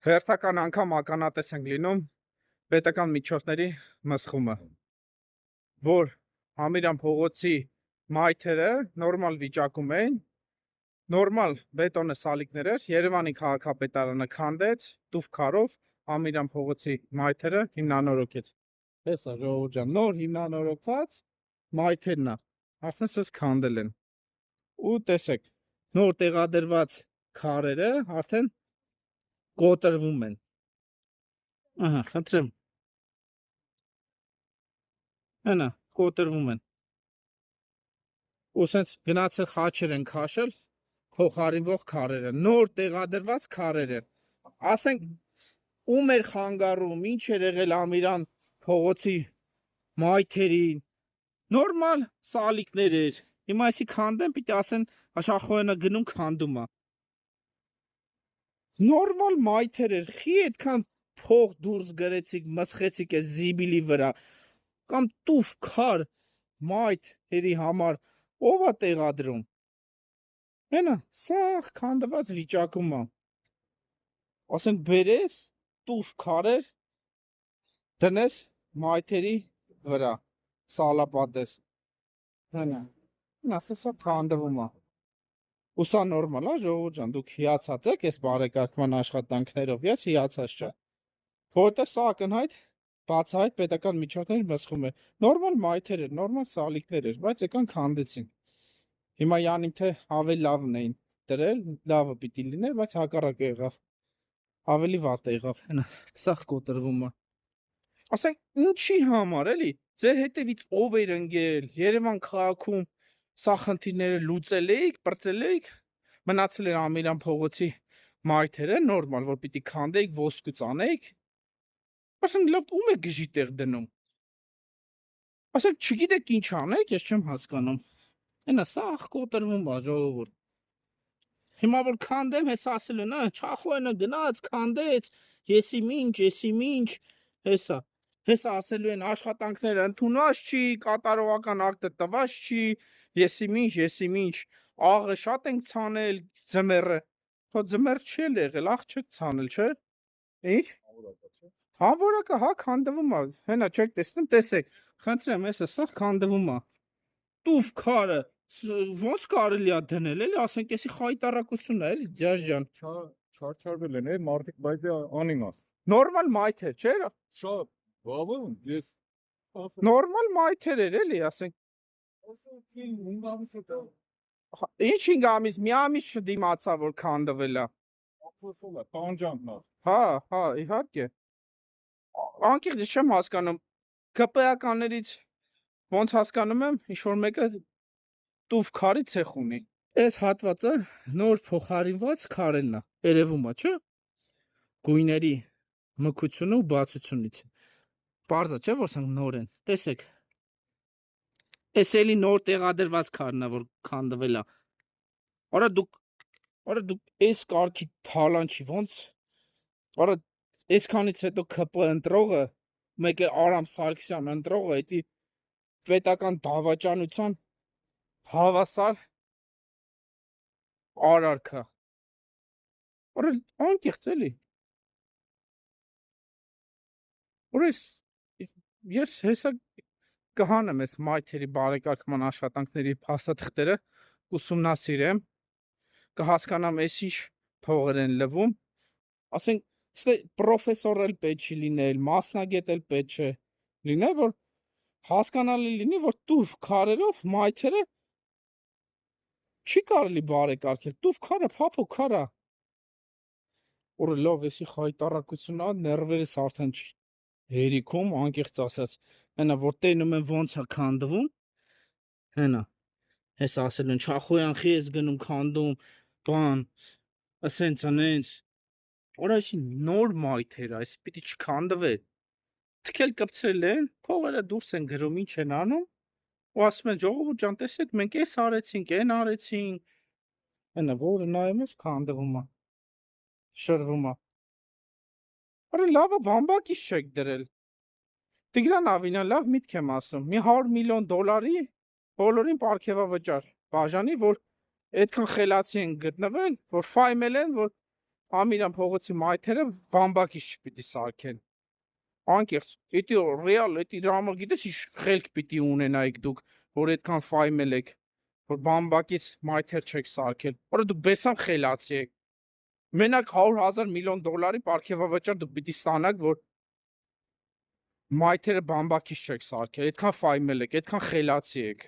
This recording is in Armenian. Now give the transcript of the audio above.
Հերթական անգամ ականատես ենք լինում պետական միջոցների մսխումը, որ Ամիրան փողոցի մայթերը նորմալ վիճակում էին, նորմալ բետոնե սալիկներ էր, Երևանի քաղաքապետարանը քանդեց տուֆ քարով Ամիրան փողոցի մայթերը հիմնանորոգեց։ Հեսա ժողովուրդ ջան, նոր հիմնանորոգված մայթերն է, արդեն սս քանդել են։ Ու տեսեք, նոր տեղադրված քարերը արդեն կոտրվում են։ Ահա, խնդրեմ։ Հենա, կոտրվում են։ Ու սենց գնացել խաչեր են քաշել, փոխարինվող քարերը, նոր տեղադրված քարերը։ Ասենք, ում էր խանգարում, ինչ էր եղել Ամիրան փողոցի մայթերին, նորմալ սալիկներ էր։ Հիմա այսի քանդեն, պիտի ասեն, Աշխախոյանը գնում քանդում է։ Նորմալ մայթեր էր, խի այդքան փող դուրս գրեցիք, մսխեցիք այս զիբիլի վրա, կամ տուֆ քար մայթերի համար ով է տեղադրում։ Հենա, սաղ քանդված վիճակում է։ Ասենք բերես տուֆ քարեր դնես մայթերի վրա, սալապատես։ Հենա, ասա քանդվում է։ Ու սա նորմալ է, ժողովուրդ ջան, դուք հիացած եք այս բարեկարգման աշխատանքներով, ես հիացած չեմ։ Որտեղ սա ակնհայտ բացահայտ պետական միջոցների մսխում է։ Նորմալ մայթեր էր, նորմալ սալիկներ էր, բայց եկան քանդեցին։ Հիմա յանիմ թե ավելի լավն էին դրել, լավը պիտի լիներ, բայց հակառակը եղավ։ Ավելի վատ եղավ, հենա, սա կոտրվում է։ Ասենք, ինչի համար էլի, ձեր հետևից ով էր ընկել, Երևան քաղաքում սա խնդիրները լուծել էիք, պրծել էիք, մնացել էր Ամիրան փողոցի մայթերը, նորմալ, որ պիտի քանդեիք, ոսկուց անեիք, ասենք, լավ, ում է գժի տեղ դնում, ասենք, չգիտեք ինչ անեք, ես չեմ հասկանում, հենա, սա կոտրվում է, ժողովուրդ, հիմա որ քանդեմ, հես ասել են, Չախոյանը գնաց, քանդեց, եսի մինչ, հեսա ասելու են աշխատանքները ընդունված չի, կատարողական ակտը տված չի, եսի մինչ, աղը շատ ենք ցանել, ձմեռը, հո ձմեռ չի եղել, աղ չեք ցանել, չէ, ինչ, համորակը, հա, քանդվում է, հենա, չեք տեսնում, տեսեք, խնդրեմ, սա քանդվում է, տուֆ քարը, ոնց կարելի է դնել, էլի, ասենք, եսի խայտարակությունն է, էլի, ջաժ ջան, Չարչարվել են, մարդիկ բայց անիմաստ։ նորմալ մայթեր, չէ՞, Շատ, բավական, ես նորմալ մայթեր էր, էլի, ասենք, ինչ 5 ամիս, մի ամիս չդիմացա, որ քանդվել է, տանջանքն է։ հա, իհարկե, անկեղծ չեմ հասկանում, ԿՊԱ-ականներից ոնց հասկանում եմ, ինչ-որ մեկը տուֆ քարի ցեխ ունի, այս հատվածը նոր փոխարինված քարերն է, երևում է, չէ, գույների մքությունը ու բացությունից, պարզ է, չէ, որ սրանք նոր են, տեսեք, այս էլի նոր տեղադրված քարն է, որ քանդվել է, արա դուք այս կարգի թալանչի, ոնց, արա այսքանից հետո ԿՊ ընտրողը, մեկ է Արամ Սարգսյան ընտրողը, էդի պետական դավաճանության հավասար արարքա, արա անկեղծ էլի, որ ես հեսա կհանեմ այս մայթերի բարեկարգման աշխատանքների փաստաթղթերը, կուսումնասիրեմ, կհասկանամ այս ինչ փողեր են լվում, ասենք, պրոֆեսոր էլ պետք չի լինել, մասնագետ էլ պետք չէ լինել, որ հասկանալի լինի, որ տուֆ քարերով մայթերը չի կարելի բարեկարգել, տուֆ քարը փափուկ քար է, որը լավ էսի խայտարակությունն է, ներվերս արդեն չի հերիքում, անկեղծ ասած, հենա, որ տենում են ոնց է քանդվում, հենա, հես ասել են, Չախոյան խի ես գնում քանդում, բան, ասենց անենց, որ այսի նոր մայթեր, այս պիտի չքանդվե, թքել կպցրել են, փողերը դուրս են գրում, ինչ են անում, ու ասում են, ժողովուրդ ջան, տեսեք, մենք էս արեցինք, են արեցինք, հենա, որը նայում ես, քանդվում է, շրվում է, որը լավը բամբակից չեք դրել, Տիգրան Ավինյան, լավ միտք եմ ասում, մի 100 միլիոն դոլարի բոլորին պարգևավճար բաժանի, որ այդքան խելացի են գտնվել, որ ֆայմել են, որ Ամիրան փողոցի մայթերը բամբակից չպիտի սարքեն։ Անկեղծ, էդի ռեալ, էդի դրա համար գիտես ինչ խելք պիտի ունենայիք դուք, որ այդքան ֆայմել եք, որ բամբակից մայթեր չեք սարքել։ Որը դուք բեսամ խելացի եք։ Մենակ 100,000 միլիոն դոլարի պարգևավճար դուք պիտի ստանաք, որ մայթերը բամբակից չեք սարքել, այդքան ֆայմել եք, այդքան խելացի եք։